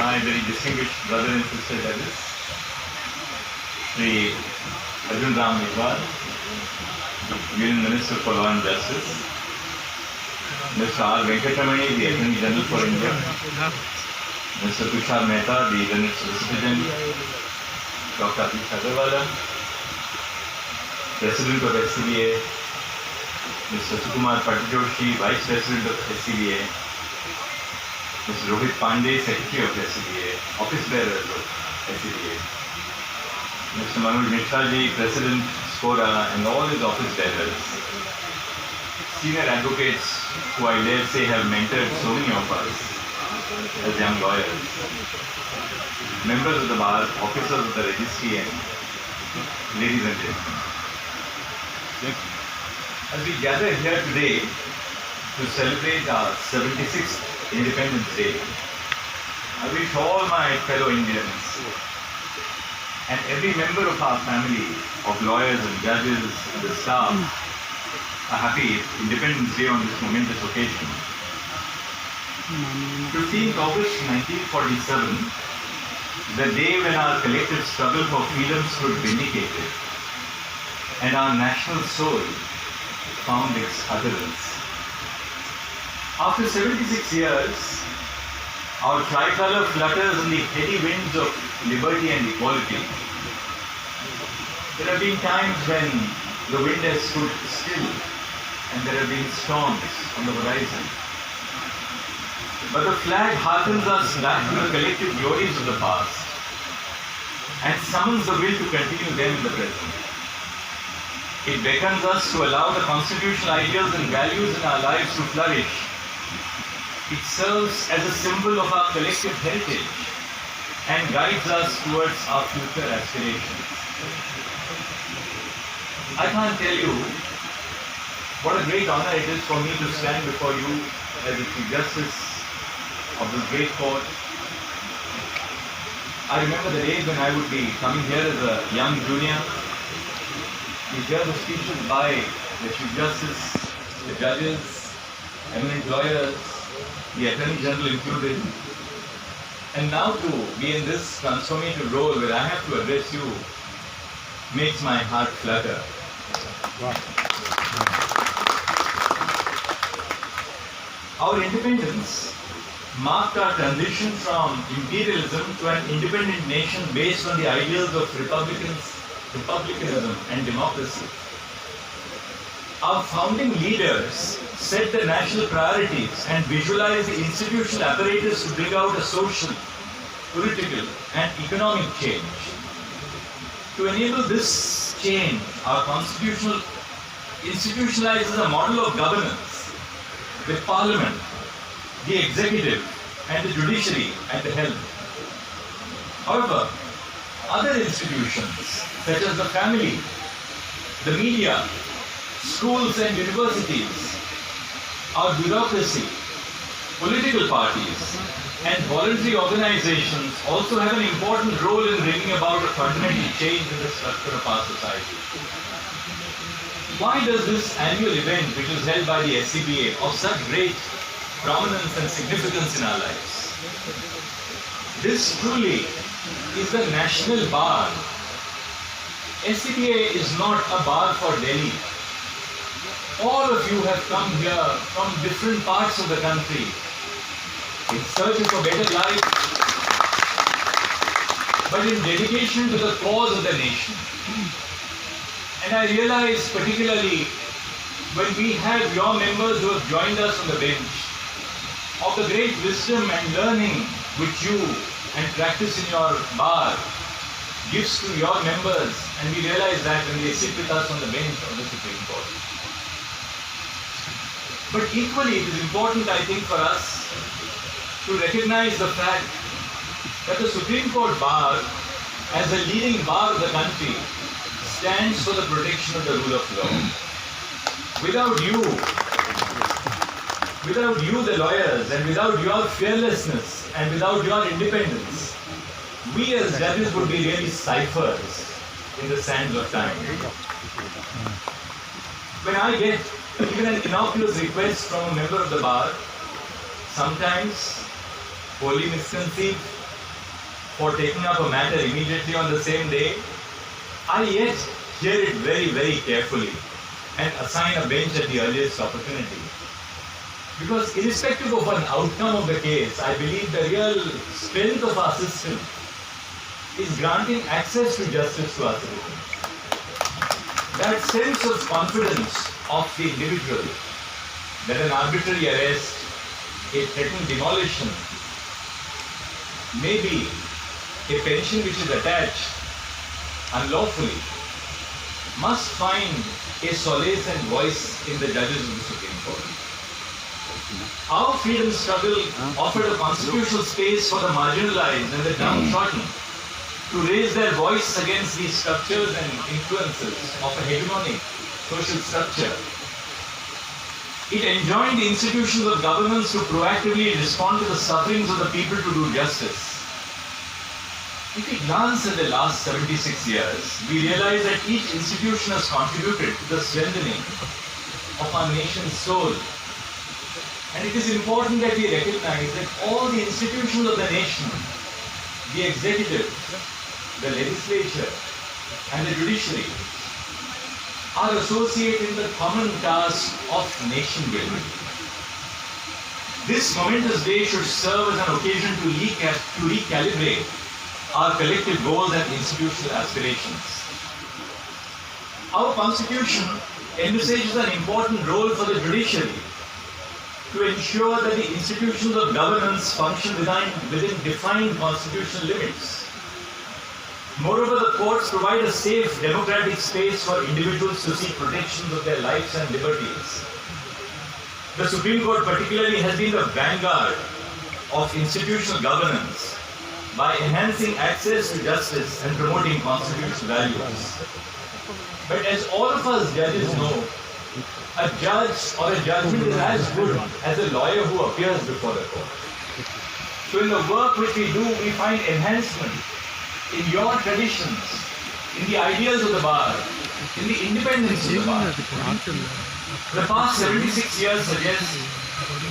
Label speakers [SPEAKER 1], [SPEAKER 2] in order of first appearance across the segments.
[SPEAKER 1] my very distinguished brother and sister judges, Sri Arjun Ram Iqbal, Union Minister for Law and Justice, Mr. R. Venkatamani, the Attorney General for India, Mr. Tushar Mehta, the General Solicitor General, Dr. Atish Agarwala, President of SCBA, Mr. Sukumar Patijoshi, Vice President of SCBA, Mr. Rohit Pandey, Secretary of SCBA, Office Bearer of SCBA, Mr. Manoj Mishra ji, President, SCORA, and all his office bearers, senior advocates who I dare say have mentored so many of us as young lawyers, members of the bar, officers of the registry, and ladies and gentlemen. As we gather here today to celebrate our 76th Independence Day, I wish all my fellow Indians and every member of our family of lawyers and judges and the staff a happy Independence Day on this momentous occasion. 15th August 1947, the day when our collective struggle for freedom stood vindicated and our national soul found its utterance. After 76 years, our tricolor flutters in the heady winds of liberty and equality. There have been times when the wind has stood still and there have been storms on the horizon. But the flag hearkens us back to the collective glories of the past and summons the will to continue them in the present. It beckons us to allow the constitutional ideals and values in our lives to flourish. It serves as a symbol of our collective heritage and guides us towards our future aspirations. I can't tell you what a great honor it is for me to stand before you as the Chief Justice of this great court. I remember the days when I would be coming here as a young junior. You hear the speeches by the Chief Justice, the judges, eminent lawyers, the Attorney General included. And now to be in this transformative role where I have to address you makes my heart flutter. Wow. Our independence marked our transition from imperialism to an independent nation based on the ideals of republicanism and democracy. Our founding leaders set the national priorities and visualized the institutional apparatus to bring out a social, political, and economic change. To enable this change, our constitution institutionalizes a model of governance with Parliament, the executive, and the judiciary at the helm. However, other institutions such as the family, the media, schools and universities, our bureaucracy, political parties, and voluntary organizations also have an important role in bringing about a fundamental change in the structure of our society. Why does this annual event, which is held by the SCBA, of such great prominence and significance in our lives? This truly is the national bar. SCBA is not a bar for Delhi. All of you have come here from different parts of the country in search of a better life, but in dedication to the cause of the nation. And I realize particularly when we have your members who have joined us on the bench, of the great wisdom and learning which you and practice in your bar gives to your members, and we realize that when they sit with us on the bench of the Supreme Court. But equally, it is important, I think, for us to recognize the fact that the Supreme Court bar, as a leading bar of the country, stands for the protection of the rule of law. Without you, the lawyers, and without your fearlessness, and without your independence, we as judges would be really ciphers in the sands of time. When I get even an innocuous request from a member of the bar, sometimes wholly misconceived, for taking up a matter immediately on the same day, I yet hear it very, very carefully and assign a bench at the earliest opportunity. Because irrespective of an outcome of the case, I believe the real strength of our system is granting access to justice to our citizens. That sense of confidence of the individual that an arbitrary arrest, a threatened demolition, maybe a pension which is attached unlawfully, must find a solace and voice in the judges of the Supreme Court. Our freedom struggle offered a constitutional space for the marginalized and the downtrodden to raise their voice against these structures and influences of a hegemonic social structure. It enjoined the institutions of governance to proactively respond to the sufferings of the people to do justice. If we glance at the last 76 years, we realize that each institution has contributed to the strengthening of our nation's soul. And it is important that we recognize that all the institutions of the nation, the executive, the legislature, and the judiciary, are associated in the common task of nation building. This momentous day should serve as an occasion to recalibrate our collective goals and institutional aspirations. Our Constitution envisages an important role for the judiciary to ensure that the institutions of governance function within defined constitutional limits. Moreover, the courts provide a safe, democratic space for individuals to seek protections of their lives and liberties. The Supreme Court particularly has been the vanguard of institutional governance by enhancing access to justice and promoting constitutional values. But as all of us judges know, a judge or a judgment is as good as a lawyer who appears before the court. So in the work which we do, we find enhancement in your traditions, in the ideals of the bar, in the independence of the bar. The past 76 years suggest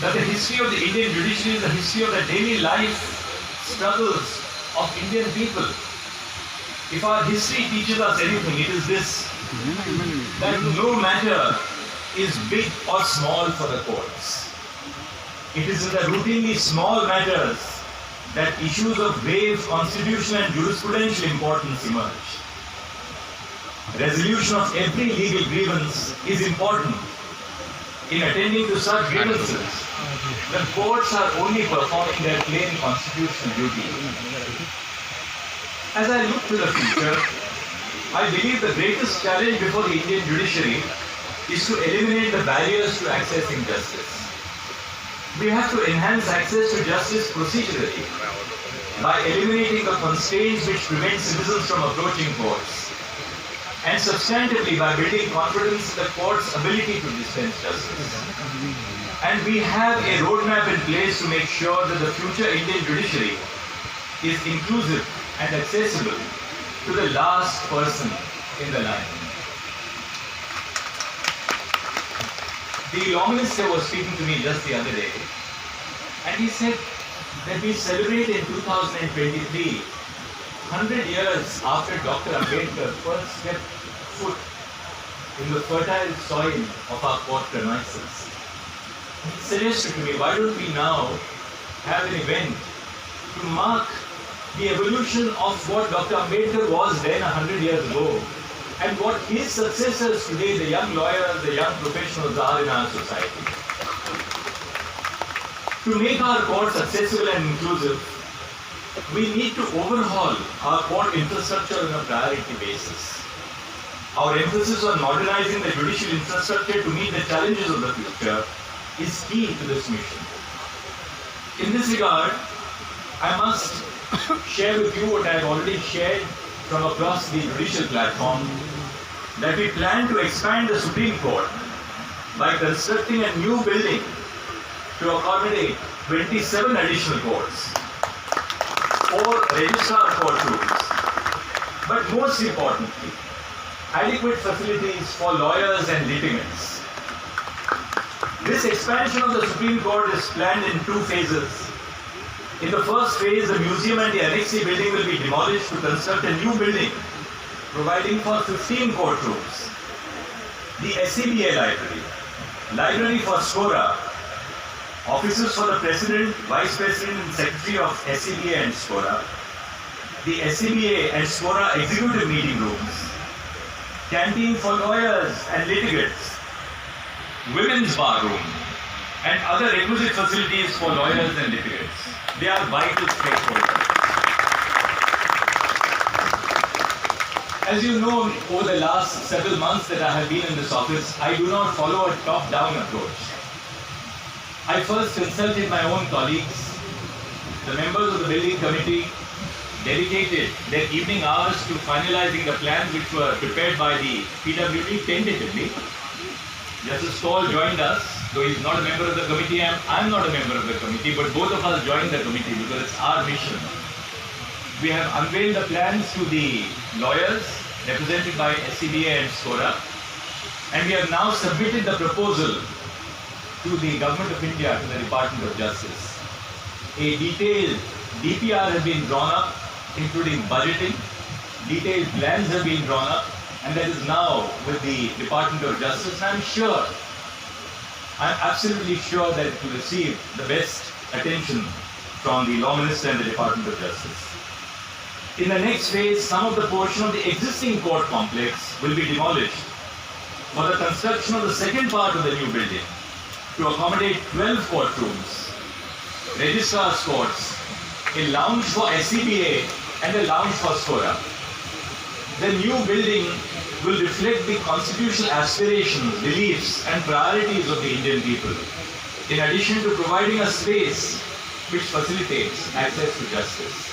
[SPEAKER 1] that the history of the Indian judiciary is the history of the daily life struggles of Indian people. If our history teaches us anything, it is this, that no matter is big or small for the courts. It is in the routinely small matters that issues of grave constitutional and jurisprudential importance emerge. Resolution of every legal grievance is important. In attending to such grievances, the courts are only performing their plain constitutional duty. As I look to the future, I believe the greatest challenge before the Indian judiciary is to eliminate the barriers to accessing justice. We have to enhance access to justice procedurally by eliminating the constraints which prevent citizens from approaching courts, and substantively by building confidence in the court's ability to dispense justice. And we have a roadmap in place to make sure that the future Indian judiciary is inclusive and accessible to the last person in the line. The law minister was speaking to me just the other day, and he said that we celebrate in 2023, 100 years after Dr. Ambedkar first stepped foot in the fertile soil of our court premises. He suggested to me, why don't we now have an event to mark the evolution of what Dr. Ambedkar was then 100 years ago, and what his successors today, the young lawyers, the young professionals are in our society. To make our courts accessible and inclusive, we need to overhaul our court infrastructure on a priority basis. Our emphasis on modernizing the judicial infrastructure to meet the challenges of the future is key to this mission. In this regard, I must share with you what I have already shared from across the judicial platform, that we plan to expand the Supreme Court by constructing a new building to accommodate 27 additional courts, 4 registrar courtrooms, but most importantly, adequate facilities for lawyers and litigants. This expansion of the Supreme Court is planned in 2 phases. In the first phase, the museum and the annexee building will be demolished to construct a new building, providing for 15 courtrooms. The SCBA library, library for SCORA, offices for the President, Vice President and Secretary of SCBA and SCORA, the SCBA and SCORA executive meeting rooms, canteen for lawyers and litigants, women's bar room, and other requisite facilities for lawyers and litigants. They are vital stakeholders. As you know, over the last several months that I have been in this office, I do not follow a top-down approach. I first consulted my own colleagues. The members of the building committee dedicated their evening hours to finalizing the plans which were prepared by the PWD tentatively. Justice Paul joined us, though he is not a member of the committee. I am not a member of the committee, but both of us joined the committee because it's our mission. We have unveiled the plans to the lawyers represented by SCBA and SCORA, and we have now submitted the proposal to the Government of India, to the Department of Justice. A detailed DPR has been drawn up, including budgeting. Detailed plans have been drawn up, and that is now with the Department of Justice. I'm absolutely sure that it will receive the best attention from the Law Minister and the Department of Justice. In the next phase, some of the portion of the existing court complex will be demolished for the construction of the second part of the new building to accommodate 12 courtrooms, registrar's courts, a lounge for SCBA and a lounge for SCORA. The new building will reflect the constitutional aspirations, beliefs and priorities of the Indian people, in addition to providing a space which facilitates access to justice.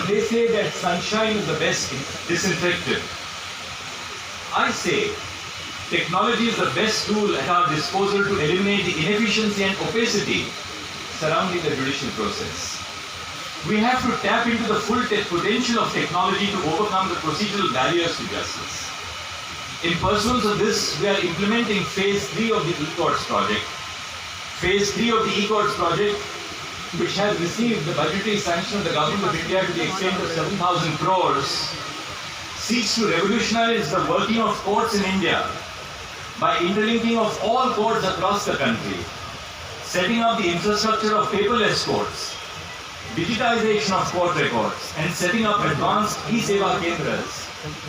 [SPEAKER 1] They say that sunshine is the best disinfectant. I say technology is the best tool at our disposal to eliminate the inefficiency and opacity surrounding the judicial process. We have to tap into the full potential of technology to overcome the procedural barriers to justice. In pursuance of this, we are implementing Phase 3 of the e-courts project. Phase 3 of the e-courts project, which has received the budgetary sanction of the Government of India to the extent of 7,000 crores, seeks to revolutionize the working of courts in India by interlinking of all courts across the country, setting up the infrastructure of paperless courts, digitization of court records, and setting up advanced e-Seva Kendras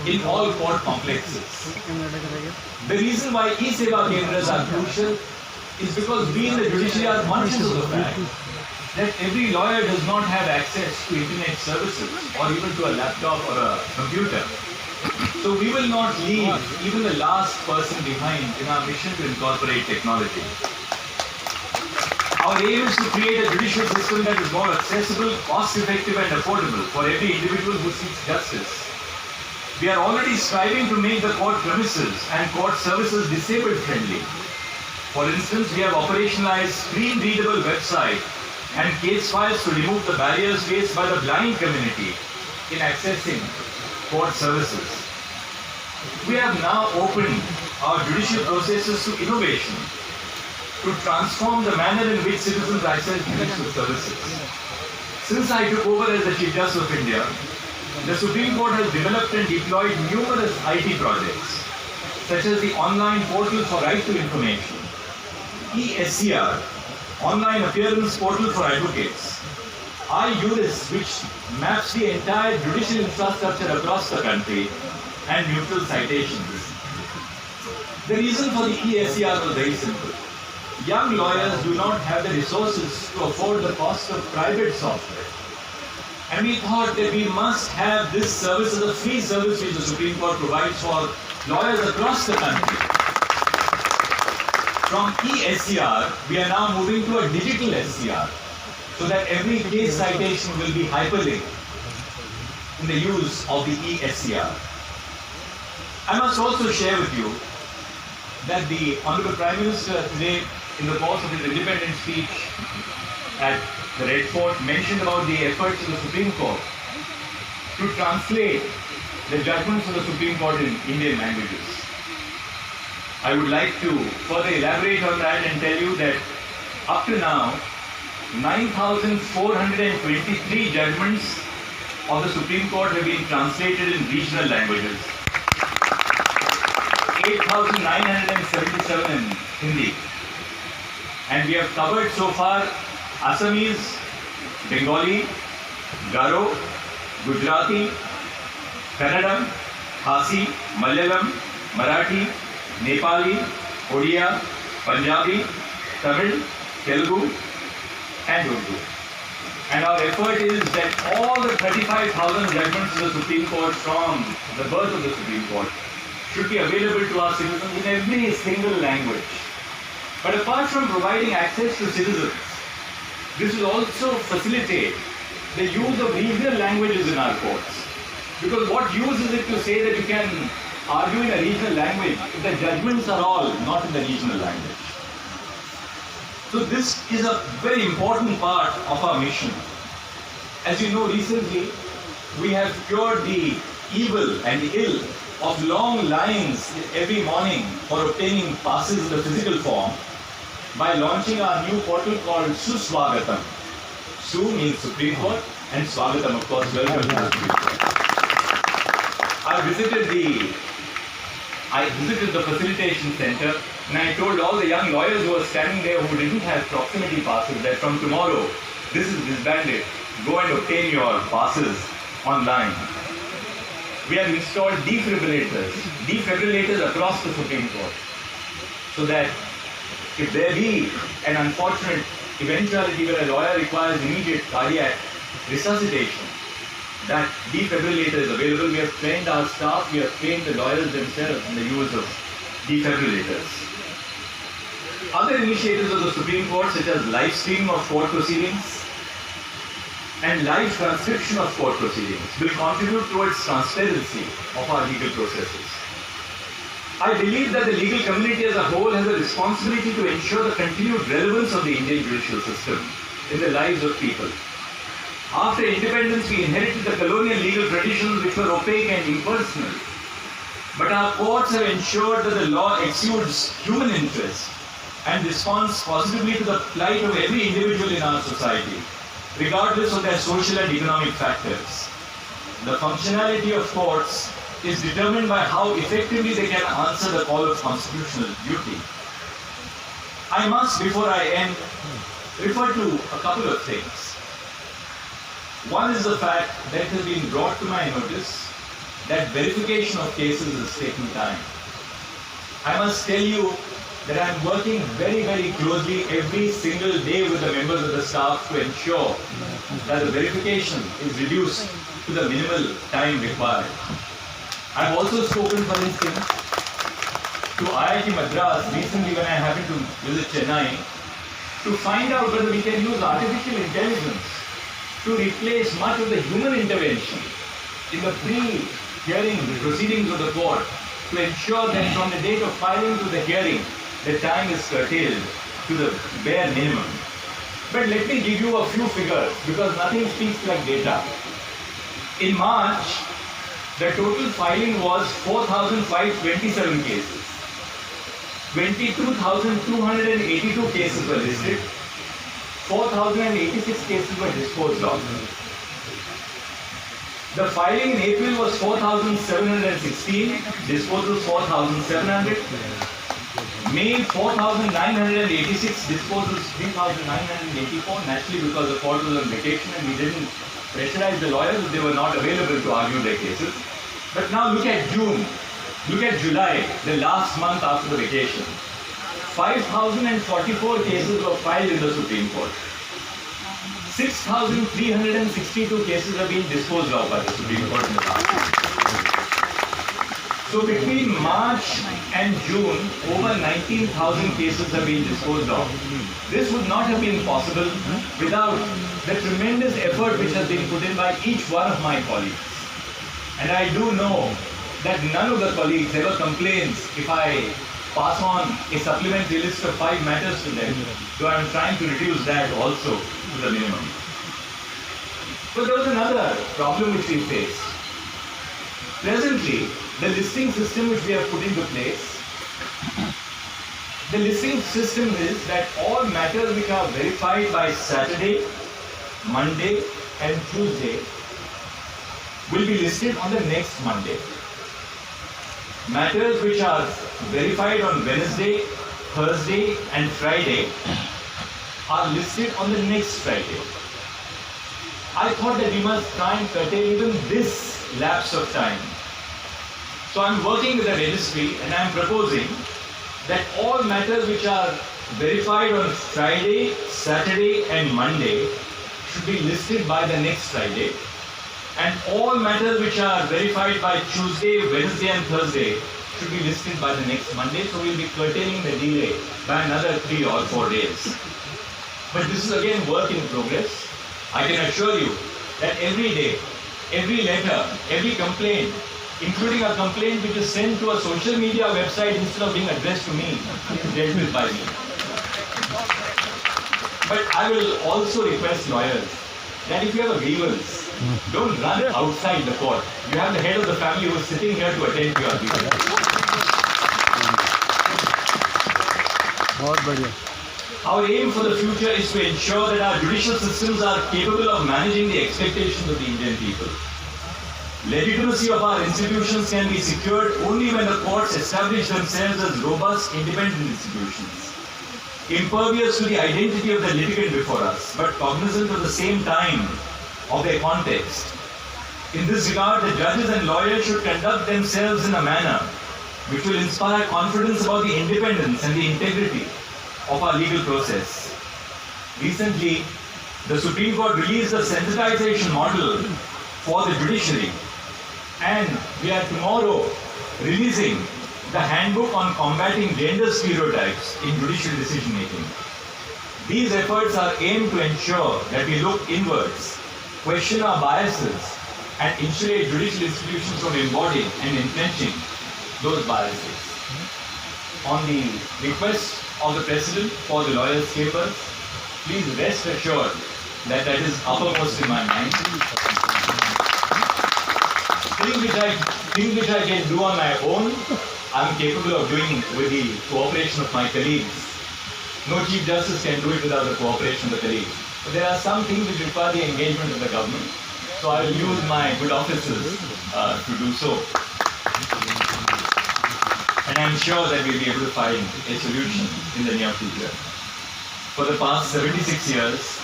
[SPEAKER 1] in all court complexes. The reason why e-Seva Kendras are crucial is because we in the judiciary are conscious of the fact that every lawyer does not have access to internet services or even to a laptop or a computer. So we will not leave even the last person behind in our mission to incorporate technology. Our aim is to create a judicial system that is more accessible, cost-effective and affordable for every individual who seeks justice. We are already striving to make the court premises and court services disabled-friendly. For instance, we have operationalized screen-readable website and case files to remove the barriers faced by the blind community in accessing court services. We have now opened our judicial processes to innovation to transform the manner in which citizens access judicial services. Since I took over as the Chief Justice of India, the Supreme Court has developed and deployed numerous IT projects, such as the online portal for right to information, eSCR, online appearance portal for advocates, iJuris, which maps the entire judicial infrastructure across the country, and neutral citations. The reason for the eSCR was very simple. Young lawyers do not have the resources to afford the cost of private software. And we thought that we must have this service as a free service which the Supreme Court provides for lawyers across the country. From eSCR, we are now moving to a digital SCR, so that every case citation will be hyperlinked in the use of the eSCR. I must also share with you that the Honorable Prime Minister today, in the course of his independent speech at the Red Fort, mentioned about the efforts of the Supreme Court to translate the judgments of the Supreme Court in Indian languages. I would like to further elaborate on that and tell you that up to now, 9,423 judgments of the Supreme Court have been translated in regional languages. 8,977 in Hindi. And we have covered so far Assamese, Bengali, Garo, Gujarati, Kannada, Khasi, Malayalam, Marathi, Nepali, Odia, Punjabi, Tamil, Telugu and Urdu. And our effort is that all the 35,000 judgments of the Supreme Court from the birth of the Supreme Court should be available to our citizens in every single language. But apart from providing access to citizens, this will also facilitate the use of regional languages in our courts. Because what use is it to say that you can argue in a regional language if the judgments are all not in the regional language? So this is a very important part of our mission. As you know, recently we have cured the evil and ill of long lines every morning for obtaining passes in the physical form by launching our new portal called Suswagatam. Su means Supreme Court and Swagatam, of course, welcome to the Supreme Court. I visited the facilitation center and I told all the young lawyers who were standing there who didn't have proximity passes that from tomorrow, this is disbanded. Go and obtain your passes online. We have installed defibrillators across the Supreme Court, so that if there be an unfortunate eventuality where a lawyer requires immediate cardiac resuscitation, that defibrillator is available. We have trained our staff, we have trained the lawyers themselves in the use of defibrillators. Other initiatives of the Supreme Court, such as live stream of court proceedings and live transcription of court proceedings, will contribute towards transparency of our legal processes. I believe that the legal community as a whole has a responsibility to ensure the continued relevance of the Indian judicial system in the lives of people. After independence, we inherited the colonial legal traditions which were opaque and impersonal. But our courts have ensured that the law exudes human interest and responds positively to the plight of every individual in our society, regardless of their social and economic factors. The functionality of courts is determined by how effectively they can answer the call of constitutional duty. I must, before I end, refer to a couple of things. One is the fact that it has been brought to my notice that verification of cases is taking time. I must tell you that I am working very, very closely every single day with the members of the staff to ensure that the verification is reduced to the minimal time required. I have also spoken, for instance, to IIT Madras recently when I happened to visit Chennai to find out whether we can use artificial intelligence to replace much of the human intervention in the pre-hearing proceedings of the court to ensure that from the date of filing to the hearing, the time is curtailed to the bare minimum. But let me give you a few figures because nothing speaks like data. In March, the total filing was 4,527 cases. 22,282 cases were listed. 4,086 cases were disposed of. The filing in April was 4,716, disposals 4,700. May 4,986, disposals 3,984, naturally because the court was on vacation and we didn't pressurize the lawyers if they were not available to argue their cases. But now look at June, look at July, the last month after the vacation. 5,044 cases were filed in the Supreme Court. 6,362 cases have been disposed of by the Supreme Court in the last month. So between March and June, over 19,000 cases have been disposed of. This would not have been possible without the tremendous effort which has been put in by each one of my colleagues. And I do know that none of the colleagues ever complains if I pass on a supplementary list of 5 matters to them, so I am trying to reduce that also to the minimum. But there was another problem which we faced. Presently, the listing system which we have put into place The listing system is that all matters which are verified by Saturday, Monday and Tuesday will be listed on the next Monday. Matters which are verified on Wednesday, Thursday and Friday are listed on the next Friday. I thought that we must try and curtail even this lapse of time. So I'm working with the registry and I'm proposing that all matters which are verified on Friday, Saturday and Monday should be listed by the next Friday, and all matters which are verified by Tuesday, Wednesday and Thursday should be listed by the next Monday. So we'll be curtailing the delay by another 3 or 4 days. But this is again work in progress. I can assure you that every day, every letter, every complaint, including a complaint which is sent to a social media website instead of being addressed to me, is dealt with by me. But I will also request lawyers that if you have a grievance, don't run outside the court. You have the head of the family who is sitting here to attend to your grievance. Our aim for the future is to ensure that our judicial systems are capable of managing the expectations of the Indian people. Legitimacy of our institutions can be secured only when the courts establish themselves as robust, independent institutions, impervious to the identity of the litigant before us, but cognizant at the same time of their context. In this regard, the judges and lawyers should conduct themselves in a manner which will inspire confidence about the independence and the integrity of our legal process. Recently, the Supreme Court released a sensitization model for the judiciary, and we are tomorrow releasing the handbook on combating gender stereotypes in judicial decision making. These efforts are aimed to ensure that we look inwards, question our biases, and insulate judicial institutions from embodying and entrenching those biases. On the request of the President for the lawyers' chambers, please rest assured that that is uppermost in my mind. Things which I can do on my own, I'm capable of doing with the cooperation of my colleagues. No Chief Justice can do it without the cooperation of the colleagues. But there are some things which require the engagement of the government, so I will use my good offices to do so. And I'm sure that we'll be able to find a solution in the near future. For the past 76 years,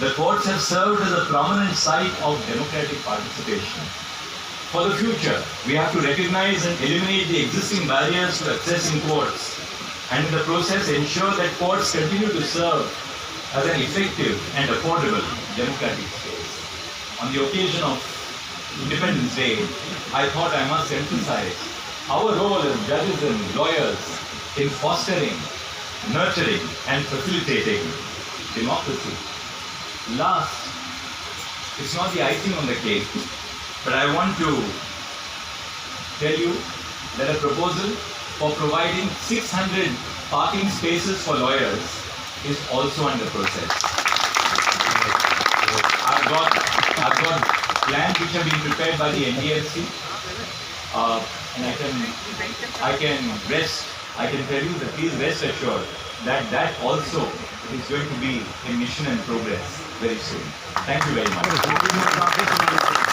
[SPEAKER 1] the courts have served as a prominent site of democratic participation. For the future, we have to recognize and eliminate the existing barriers to accessing courts, and in the process ensure that courts continue to serve as an effective and affordable democratic space. On the occasion of Independence Day, I thought I must emphasize our role as judges and lawyers in fostering, nurturing and facilitating democracy. Last, it's not the icing on the cake, but I want to tell you that a proposal for providing 600 parking spaces for lawyers is also under process. I've got plans which have been prepared by the NDFC, and I can tell you that please rest assured that that also is going to be a mission in progress very soon. Thank you very much.